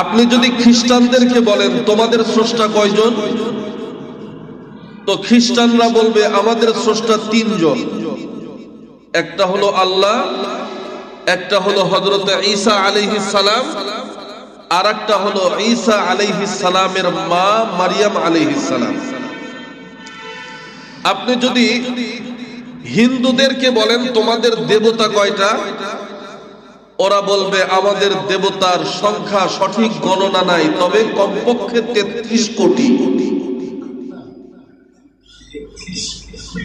আপনি যদি খ্রিস্টানদেরকে বলেন তোমাদের স্রষ্টা কয়জন, তো খ্রিস্টানরা বলবে আমাদের স্রষ্টা তিনজন। একটা হলো আল্লাহ, একটা হলো হযরত ঈসা আলাইহিস সালাম, আর একটা হলো ঈসা আলাইহিস সালামের মা মারিয়াম আলাইহিস সালাম। আপনি যদি হিন্দুদেরকে বলেন তোমাদের দেবতা কয়টা, ওরা বলবে আমাদের দেবতার সংখ্যা সঠিক গণনা নাই, তবে কমপক্ষে 33 কোটি।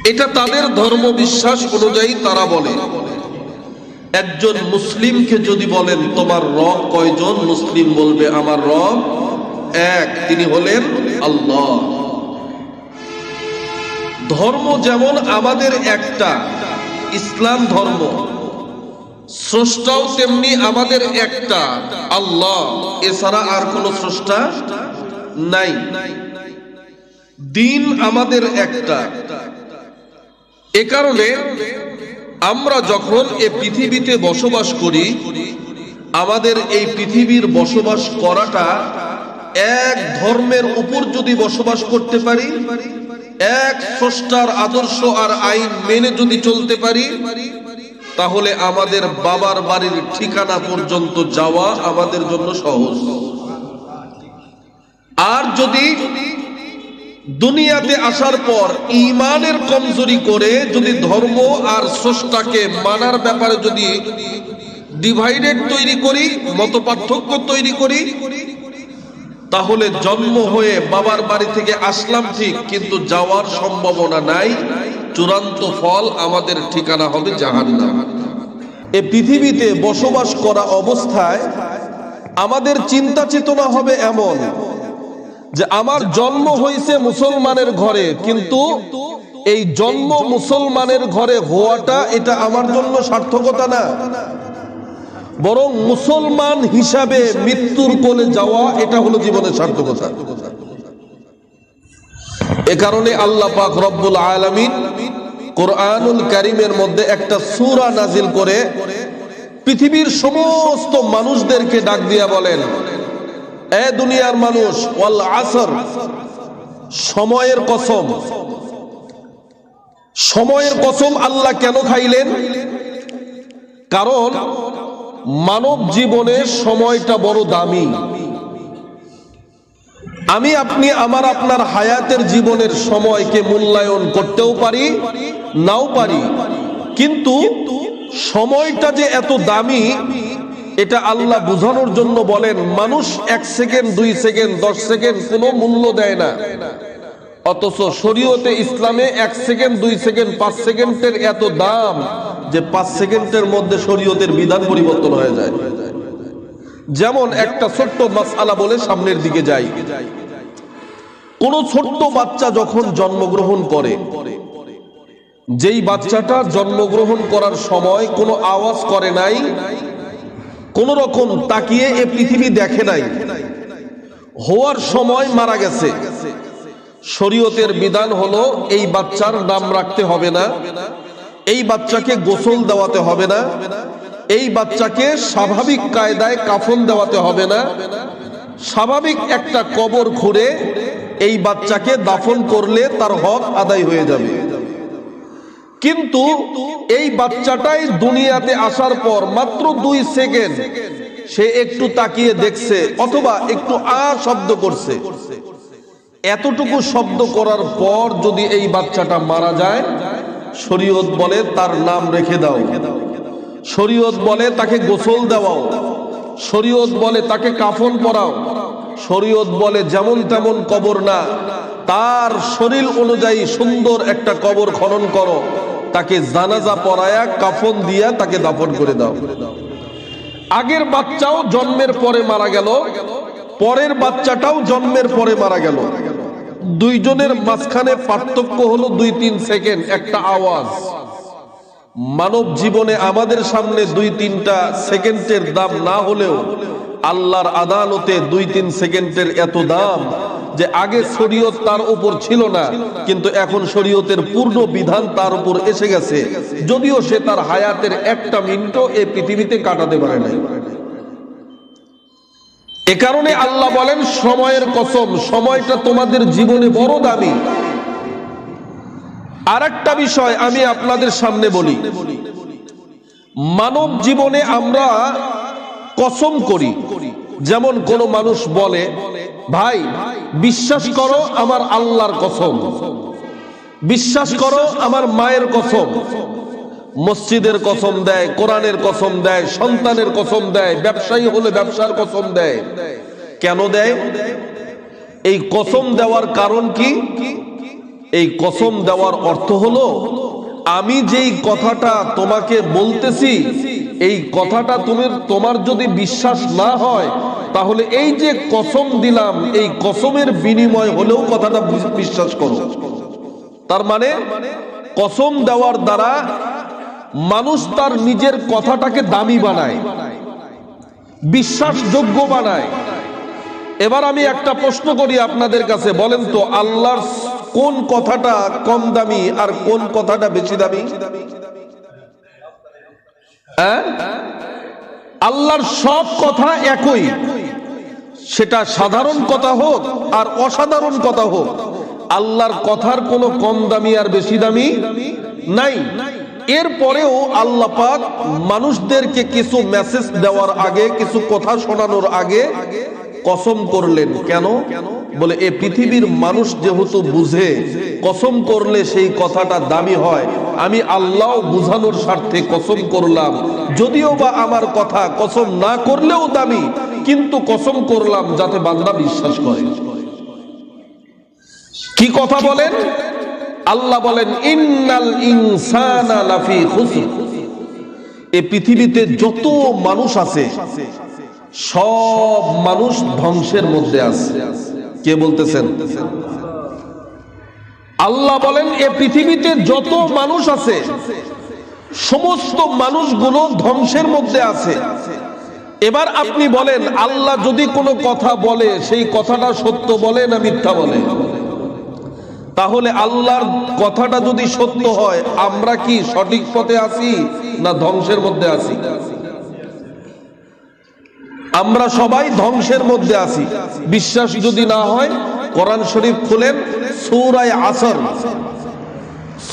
এটা তাদের ধর্ম বিশ্বাস অনুযায়ী তারা বলে। একজন মুসলিমকে যদি বলেন তোমার রব কয়জন, মুসলিম বলবে আমার রব এক, তিনি হলেন আল্লাহ। ধর্ম যেমন আমাদের একটা, ইসলাম ধর্ম, স্রষ্টাও তেমনি আমাদের একটা আল্লাহ, এছাড়া আর কোন স্রষ্টা নাই। দিন আমাদের একটা। এ কারণে আমরা যখন এই পৃথিবীতে বসবাস করি, আমাদের এই পৃথিবীর বসবাস করাটা এক ধর্মের উপর যদি বসবাস করতে পারি, এক স্রষ্টার আদর্শ আর আইন মেনে যদি চলতে পারি, তাহলে আমাদের বাবার বাড়ির ঠিকানা পর্যন্ত যাওয়া আমাদের জন্য সহজ। আর যদি দুনিয়াতে আসার পর ঈমানের কমজোরি করে যদি ধর্ম আর স্রষ্টাকে মানার ব্যাপারে যদি ডিভাইডেড তৈরি করি, মতপার্থক্য তৈরি করি, তাহলে জন্ম হয়ে বাবার বাড়ি থেকে আসলাম ঠিক, কিন্তু যাওয়ার সম্ভাবনা নাই। চূড়ান্ত ফল আমাদের ঠিকানা হবে জাহান্নাম। এই পৃথিবীতে বসবাস করা অবস্থায় আমাদের চিন্তা চেতনা হবে এমন যে আমার জন্ম হয়েছে মুসলমানের ঘরে, কিন্তু এই জন্ম মুসলমানের ঘরে হওয়াটা এটা আমার জন্য সার্থকতা না, বরং মুসলমান হিসাবে মৃত্যুর কোলে যাওয়া এটা হলো জীবনের সার্থকতা। এ কারণে আল্লাহ পাক রব্বুল আলামিন কোরআনুল কারীমের মধ্যে একটা সূরা নাজিল করে পৃথিবীর সমস্ত মানুষদেরকে ডাক দিয়া বলেন, এ দুনিয়ার মানুষ, ওয়াল আসর, সময়ের কসম। সময়ের কসম আল্লাহ কেন খাইলেন? কারণ মানব জীবনে সময়টা বড় দামি। আমি আপনি আমার আপনার হায়াতের জীবনের সময়কে মূল্যায়ন করতেও পারি, নাও পারি, কিন্তু সময়টা যে এত দামি এটা আল্লাহ বোঝানোর জন্য বলেন। মানুষ 1 সেকেন্ড, 2 সেকেন্ড, 10 সেকেন্ড কোনো মূল্য দেয় না, অথচ শরীয়তে ইসলামে 1 সেকেন্ড, 2 সেকেন্ড, 5 সেকেন্ডের এত দাম যে 5 সেকেন্ডের মধ্যে শরীয়তের বিধান পরিবর্তন হয়ে যায়। যেমন একটা ছোট্ট মাসআলা বলে সামনের দিকে যাই। কোন ছোট্ট বাচ্চা যখন জন্মগ্রহণ করে, যেই বাচ্চাটা জন্মগ্রহণ করার সময় কোনো আওয়াজ করে নাই, কোন রকম তাকিয়ে এ পৃথিবী দেখে নাই, হওয়ার সময় মারা গেছে, শরীয়তের বিধান হলো এই বাচ্চার নাম রাখতে হবে না, এই বাচ্চাকে গোসল দেওয়াতে হবে না, এই বাচ্চাকে স্বাভাবিক কায়দায় কাফন দেওয়াতে হবে না, স্বাভাবিক একটা কবর খুঁড়ে এই বাচ্চাকে দাফন করলে তার হক আদায় হয়ে যাবে। কিন্তু এই বাচ্চাটাই দুনিয়াতে আসার পর মাত্র 2 সেকেন্ড সে একটু তাকিয়ে দেখছে অথবা একটু শব্দ করছে, এতটুকু শব্দ করার পর যদি এই বাচ্চাটা মারা যায়, শরীয়ত বলে তার নাম রেখে দাও, শরীয়ত বলে তাকে গোসল দেওয়াও, শরীয়ত বলে তাকে কাফন পরাও, শরীয়ত বলে যেমন তেমন কবর না, তার শরীর অনুযায়ী সুন্দর একটা কবর খনন করো, তাকে জানাজা পড়ায়া কাফন দিয়া তাকে দাফন করে দাও। আগের বাচ্চাও জন্মের পরে মারা গেল, পরের বাচ্চাটাও জন্মের পরে মারা গেল, দুইজনের মাঝখানে পার্থক্য হলো 2-3 সেকেন্ড, একটা আওয়াজ। মানব জীবনে আমাদের সামনে 2-3টা সেকেন্ডের দাম না হলেও আল্লাহর আদালতে 2-3 সেকেন্ডের এত দাম যে আগে শরীয়ত তার উপর ছিল না, কিন্তু এখন শরীয়তের পূর্ণ বিধান তার উপর এসে গেছে, যদিও সে তার হায়াতের 1টা মিনিটও এই পৃথিবীতে কাটাতে পারে নাই। এ কারণে আল্লাহ বলেন সময়ের কসম, সময়টা তোমাদের জীবনে বড় দামি। আরেকটা বিষয় আমি আপনাদের সামনে বলি, মানব জীবনে আমরা কসম করি। যেমন কোন মানুষ বলে, ভাই বিশ্বাস করো আমার আল্লাহর কসম, বিশ্বাস করো আমার মায়ের কসম, মসজিদের কসম দেয়, কোরআনের কসম দেয়, সন্তানের কসম দেয়, ব্যবসায়ী হলে ব্যবসার কসম দেয়। কেন দেয়? এই কসম দেওয়ার কারণ কি? এই কসম দেওয়ার অর্থ হলো, আমি যেই কথাটা তোমাকে বলতেছি, এই কথাটা তোমার যদি বিশ্বাস না হয়, তাহলে এই যে কসম দিলাম, এই কসমের বিনিময় হলেও কথাটা বিশ্বাস করো। তার মানে কসম দেওয়ার দ্বারা মানুষ তার নিজের কথাটাকে দামি বানায়, বিশ্বাসযোগ্য বানায়। এবার আমি একটা প্রশ্ন করি আপনাদের কাছে, বলেন তো আল্লাহর কোন কথাটা কম দামি আর কোন কথাটা বেশি দামি? আল্লাহর সব কথা একই, সেটা সাধারণ কথা হোক আর অসাধারণ কথা হোক, আল্লাহর কথার কোনো কম দামি আর বেশি দামি নাই। এরপরেও আল্লাহ পাক মানুষদেরকে কিছু মেসেজ দেওয়ার আগে, কিছু কথা শোনানোর আগে কসম করলেন। কেন? বলে এ পৃথিবীর মানুষ যেহেতু বুঝে, কসম করলে সেই কথাটা দামি হয়, আমি আল্লাহ বুঝানোর স্বার্থে কসম করলাম। যদিও বা আমার কথা কসম না করলেও দামি, কিন্তু কসম করলাম যাতে বান্দা বিশ্বাস করে। কি কথা বলেন? আল্লাহ বলেন ইন্নাল ইনসানা লাফি খুসর। এই পৃথিবীতে যত মানুষ আছে সব মানুষ ধ্বংসের মধ্যে আছে। কে বলতেছেন? আল্লাহ বলেন এই পৃথিবীতে যত মানুষ আছে সমস্ত মানুষগুলো ধ্বংসের মধ্যে আছে। এবার আপনি বলেন, আল্লাহ যদি কোনো কথা বলে সেই কথাটা সত্য বলে না মিথ্যা বলে? তাহলে আল্লাহর কথাটা যদি সত্য হয়, আমরা কি সঠিক পথে আছি না ধ্বংসের মধ্যে আছি? আমরা সবাই ধ্বংসের মধ্যে আছি। বিশ্বাস যদি না হয়, কোরআন শরীফ খুলেন, সূরা আসর।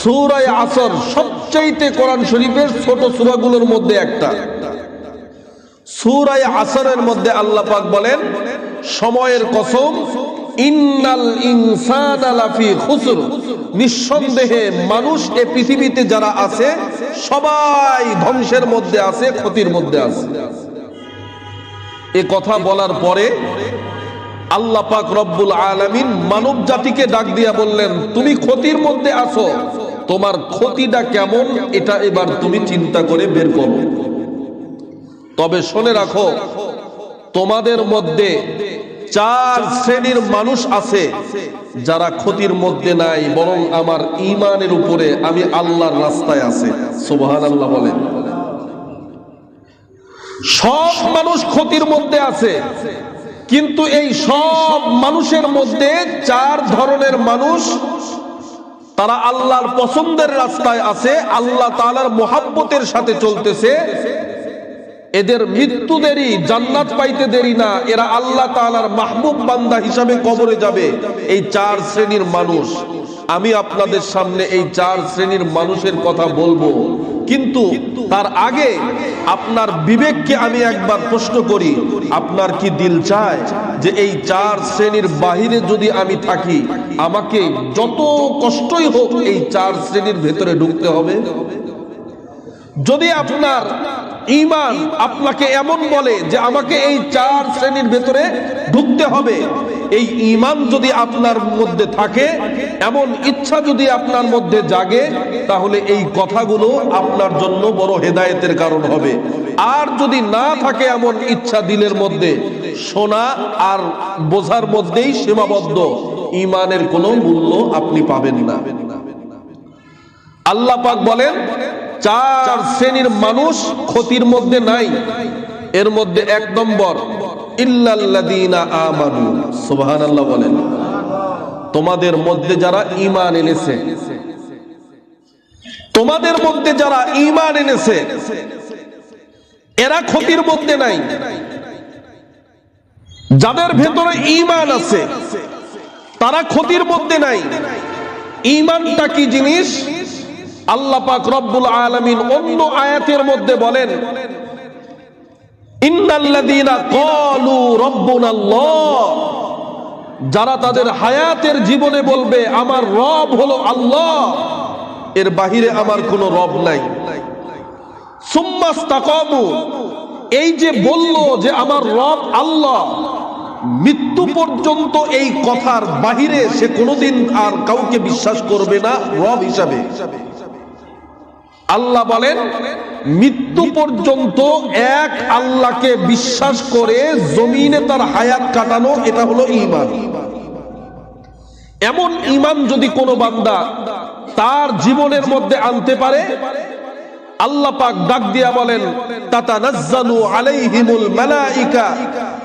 সূরা আসর সবচাইতে কোরআন শরীফের ছোট সূরাগুলোর মধ্যে একটা। সূরা আসরের মধ্যে আল্লাহ পাক বলেন, সময়ের কসম, ইন্নাল ইনসানা লাফি খুসর। নিঃসন্দেহে মানুষ এ পৃথিবীতে যারা আছে সবাই ধ্বংসের মধ্যে আছে, ক্ষতির মধ্যে আছে। এ কথা বলার পরে আল্লাহ পাক রব্বুল আলামিন মানব জাতিকে ডাক দিয়া বললেন, তুমি ক্ষতির মধ্যে আছো, তোমার ক্ষতিটা কেমন এটা এবার তুমি চিন্তা করে বের করো। তবে শুনে রাখো, তোমাদের মধ্যে 4 শ্রেণীর মানুষ আছে যারা ক্ষতির মধ্যে নাই, বরং আমার ঈমানের উপরে, আমি আল্লাহর রাস্তায় আছে। সুবহানাল্লাহ বলেন। সব মানুষ ক্ষতির মধ্যে আছে, কিন্তু এই সব মানুষের মধ্যে 4 ধরনের মানুষ, তারা আল্লাহর পছন্দের রাস্তায় আছে, আল্লাহ তাআলার মুহাব্বতের সাথে চলতেছে। এদের মৃত্যু দেরি, জান্নাত পাইতে দেরি না, এরা আল্লাহ তাআলার মাহবুব বান্দা হিসাবে কবরে যাবে। এই 4 শ্রেণীর মানুষ, আমি আপনাদের সামনে এই 4 শ্রেণীর মানুষের কথা বলবো। কিন্তু তার আগে আপনার বিবেককে আমি একবার প্রশ্ন করি, আপনার কি দিল চায় যে এই 4 শ্রেণীর বাহিরে যদি আমি থাকি, আমাকে যত কষ্টই হোক এই 4 শ্রেণীর ভেতরে ঢুকতে হবে? যদি আপনার ঈমান আপনাকে এমন বলে যে আমাকে এই 4 শ্রেণীর ভেতরে ঢুকতে হবে, এই ঈমান যদি আপনার মধ্যে থাকে, এমন ইচ্ছা যদি আপনার মধ্যে জাগে, তাহলে এই কথাগুলো আপনার জন্য বড় হেদায়েতের কারণ হবে। আর যদি না থাকে এমন ইচ্ছা দিলের মধ্যে, শোনা আর বোঝার মধ্যেই সীমাবদ্ধ, ঈমানের কোনো মূল্য আপনি পাবেন না। আল্লাহ পাক বলেন 4 শ্রেণীর মানুষ ক্ষতির মধ্যে নাই। এর মধ্যে 1 নম্বর, ইল্লাল্লাযীনা আমানু। সুবহানাল্লাহ বলেন। তোমাদের মধ্যে যারা ঈমান এনেছে, তোমাদের মধ্যে যারা ঈমান এনেছে, এরা ক্ষতির মধ্যে নাই। যাদের ভেতরে ঈমান আছে তারা ক্ষতির মধ্যে নাই। ঈমানটা কি জিনিস? আল্লাহ পাক রব্বুল আলামিন অন্য আয়াতের মধ্যে বলেন, ইন্নাল্লাযীনা ক্বালু রাব্বুনাল্লাহ, যারা তাদের হায়াতের জীবনে বলবে আমার রব হলো আল্লাহ, এর বাহিরে আমার কোনো রব নাই। সুম্মাস্তাকামু, এই যে বলল যে আমার রব আল্লাহ, মৃত্যু পর্যন্ত এই কথার বাহিরে সে কোনোদিন আর কাউকে বিশ্বাস করবে না রব হিসাবে। আল্লাহ বলেন মৃত্যু পর্যন্ত এক আল্লাহকে বিশ্বাস করে জমিনে তার হায়াত কাটানো, এটা হলো ঈমান। এমন ঈমান যদি কোনো বান্দা তার জীবনের মধ্যে আনতে পারে, আল্লাহ পাক ডাক দিয়া বলেন তাতানাজ্জালু আলাইহিমুল মালাইকা,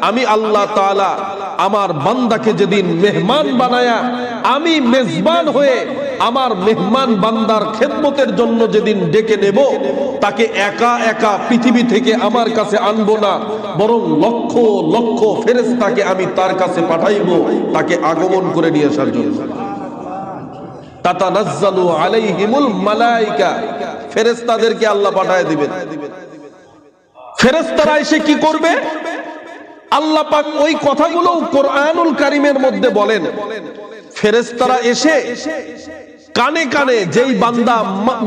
আমি আল্লাহ তাআলা আমার বান্দাকে যেদিন মেহমান বানায়া আমি মেজবান হয়ে আমার মেহমান বান্দার খেদমতের জন্য যেদিন ডেকে নেব, তাকে একা একা পৃথিবী থেকে আমার কাছে আনবো না, বরং লক্ষ লক্ষ ফেরেশতাকে আমি তার কাছে পাঠাইবো তাকে আগমন করে নিয়ে আসার জন্য। তাতানাজ্জালু আলাইহিমুল মালাইকা, ফেরেশতাদেরকে আল্লাহ পাঠায় দিবেন। ফেরেশতারা এসে কি করবে? আল্লাহ পাক ওই কথাগুলো কোরআনুল কারীমের মধ্যে বলেন। ফেরেশতারা এসে কানে কানে যেই বান্দা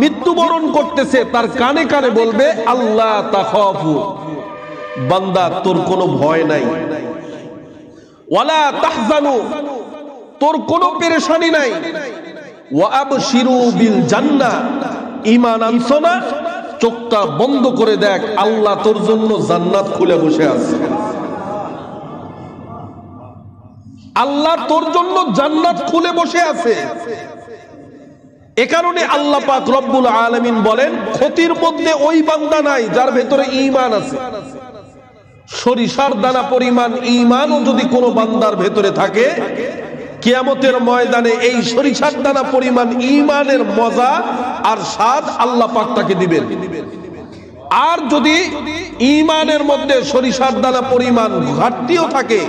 মৃত্যুবরণ করতেছে তার কানে কানে বলবে আল্লাহ তাখাফু, বান্দা তোর কোনো ভয় নাই, ওয়ালা তাহজানু, তোর কোনো পেরেশানি নাই, ওয়া আবশিরু বিল জান্নাহ, ঈমান আনছো না, চোখটা বন্ধ করে দেখ, আল্লাহ তোর জন্য জান্নাত খুলে বসে আছে। আল্লাহ তোর জন্য জান্নাত খুলে বসে আছে। এ কারণে আল্লাহ পাক রব্বুল আলামিন বলেন ক্ষতির মধ্যে ওই বান্দা নাই যার ভেতরে ঈমান আছে। সরিষার দানা পরিমাণ ঈমানও যদি কোনো বান্দার ভেতরে থাকে, কিয়ামতের ময়দানে এই সরিষার দানা পরিমাণ ঈমানের মজা আর স্বাদ আল্লাহ পাক তাকে দিবেন। আর যদি ঈমানের মধ্যে সরিষার দানা পরিমাণ ঘাটতিও থাকে,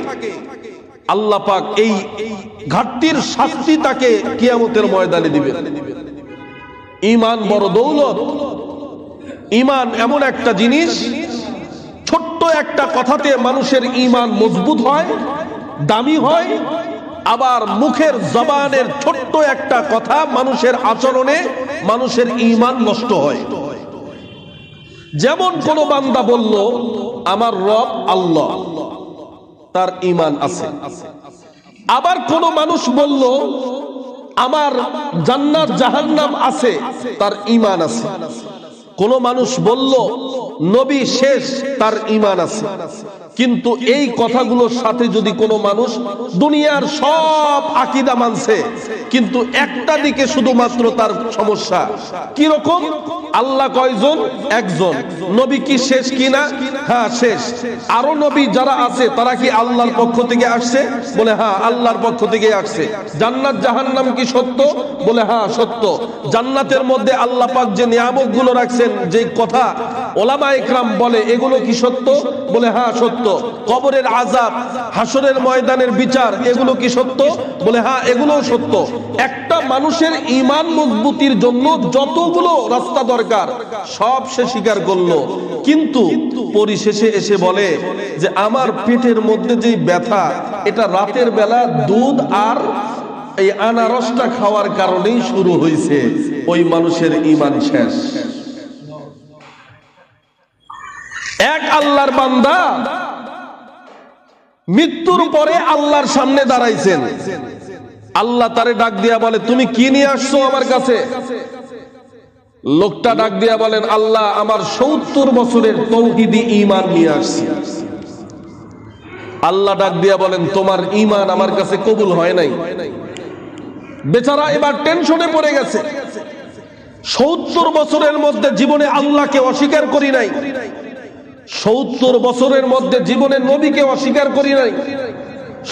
আল্লাহ পাক এই ঘাটতির শাস্তি তাকে কিয়ামতের ময়দানে দিবেন। ঈমান বড় দৌলত। ঈমান এমন একটা জিনিস, ছোট্ট একটা কথাতে মানুষের ঈমান মজবুত হয়, দামি হয়। আবার মুখের জবানের ছোট্ট একটা কথা মানুষের আচরণে মানুষের ঈমান নষ্ট হয়। যেমন কোন বান্দা বলল আমার রব আল্লাহ, তার ঈমান আছে। আবার কোন মানুষ বলল আমার জান্নাত জাহান্নাম আছে, তার ঈমান আছে। কোন মানুষ বলল নবী শেষ, তার ঈমান আছে। কিন্তু এই কথাগুলোর সাথে যদি কোনো মানুষ দুনিয়ার সব আকীদা মানছে, কিন্তু একটা দিকে শুধুমাত্র তার সমস্যা, কি রকম? আল্লাহ কয়জন? একজন। নবী কি শেষ কিনা? হ্যাঁ শেষ। আরো নবী যারা আছে তারা কি আল্লাহর পক্ষ থেকে আসছে? বলে হ্যাঁ আল্লাহর পক্ষ থেকে আসছে। জান্নাত জাহান্নাম কি সত্য? বলে হ্যাঁ সত্য। জান্নাতের মধ্যে আল্লাহ পাক যে নিয়ামত গুলো রাখছেন, যে কথা ওলামা ইকরাম বলে এগুলো কি সত্য? বলে হ্যাঁ সত্য। কবরের আযাব, হাসরের ময়দানের বিচার, এগুলো কি সত্য? বলে হ্যাঁ এগুলোও সত্য। একটা মানুষের ঈমান মজবুতির জন্য যতগুলো রাস্তা দরকার সব সে স্বীকার করলো, কিন্তু পরিশেষে এসে বলে যে আমার পেটের মধ্যে যে ব্যথা, এটা রাতের বেলা দুধ আর এই আনারসটা খাওয়ার কারণেই শুরু হয়েছে। ওই মানুষের ঈমান শেষ। এক আল্লাহর বান্দা মৃত্যুর পরে আল্লাহর সামনে দাঁড়াইছেন। আল্লাহ তারে ডাক দিয়া বলে তুমি কি নিয়ে আসছো আমার কাছে? লোকটা ডাক দিয়া বলেন আল্লাহ আমার ৭০ বছরের তৌহিদি ঈমান নিয়ে আসছি। আল্লাহ ডাক দিয়া বলেন তোমার ঈমান আমার কাছে কবুল হয় নাই। বেচারা এবার টেনশনে পড়ে গেছে। ৭০ বছরের মধ্যে জীবনে আল্লাহকে অস্বীকার করি নাই, ৭০ বছরের মধ্যে জীবনে নবীকে অস্বীকার করি নাই,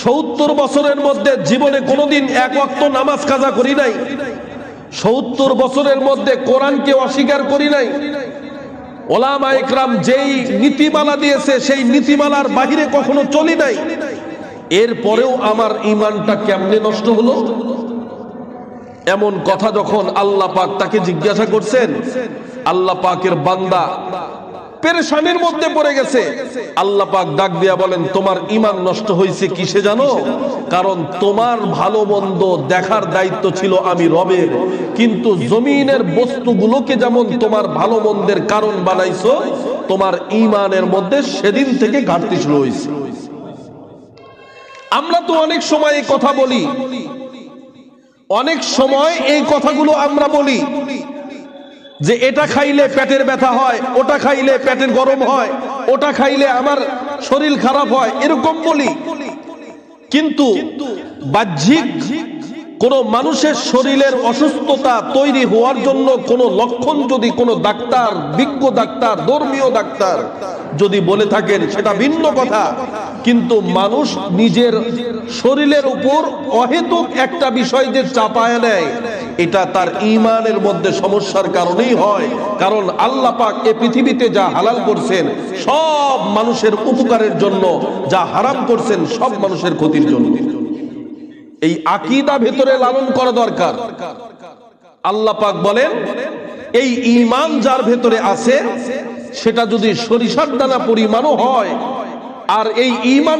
৭০ বছরের মধ্যে জীবনে কোনোদিন এক ওয়াক্ত নামাজ কাজা করি নাই, ৭০ বছরের মধ্যে কোরআনকে অস্বীকার করি নাই। ওলামা ইকরাম যেই নীতিমালা দিয়েছে সেই নীতিমালার বাহিরে কখনো চলি নাই। এরপরেও আমার ঈমানটা কেমনে নষ্ট হলো? এমন কথা যখন আল্লাহ পাক তাকে জিজ্ঞাসা করছেন, আল্লাহ পাকের বান্দা পেরেশানির মধ্যে পড়ে গেছে। আল্লাহ পাক ডাক দিয়া বলেন, তোমার ঈমান নষ্ট হয়েছে কিসে জানো? কারণ তোমার ভালো মন্দ দেখার দায়িত্ব ছিল আমি রবের, কিন্তু জমিনের বস্তুগুলোকে যেমন তোমার ভালো মন্দের কারণ বানাইছো, তোমার ঈমানের মধ্যে সেদিন থেকে ঘাটতি শুরু হয়েছে। আমরা তো অনেক সময় এই কথা বলি, অনেক সময় এই কথাগুলো আমরা বলি যে এটা খাইলে পেটের ব্যথা হয়, ওটা খাইলে পেটের গরম হয়, ওটা খাইলে আমার শরীর খারাপ হয়, এরকম বলি। কিন্তু বাহ্যিক কোন মানুষের শরীরের অসুস্থতা তৈরি হওয়ার জন্য কোন লক্ষণ যদি কোন ডাক্তার, বিজ্ঞ ডাক্তার, ধর্মীয় ডাক্তার যদি বলে থাকেন সেটা ভিন্ন কথা, কিন্তু মানুষ নিজের শরীরের উপর অহেতুক একটা বিষয় যে চাপায় নেয়, এটা তার ঈমানের মধ্যে সমস্যার কারণেই হয়। কারণ আল্লাহ পাক এই পৃথিবীতে যা হালাল করছেন সব মানুষের উপকারের জন্য, যা হারাম করছেন সব মানুষের ক্ষতির জন্য। এই আকীদা ভেতরে লালন করা দরকার। আল্লাহ পাক বলেন, এই ঈমান যার ভেতরে আছে সেটা যদি সরিষার দানা পরিমাণও হয়, আর এই ঈমান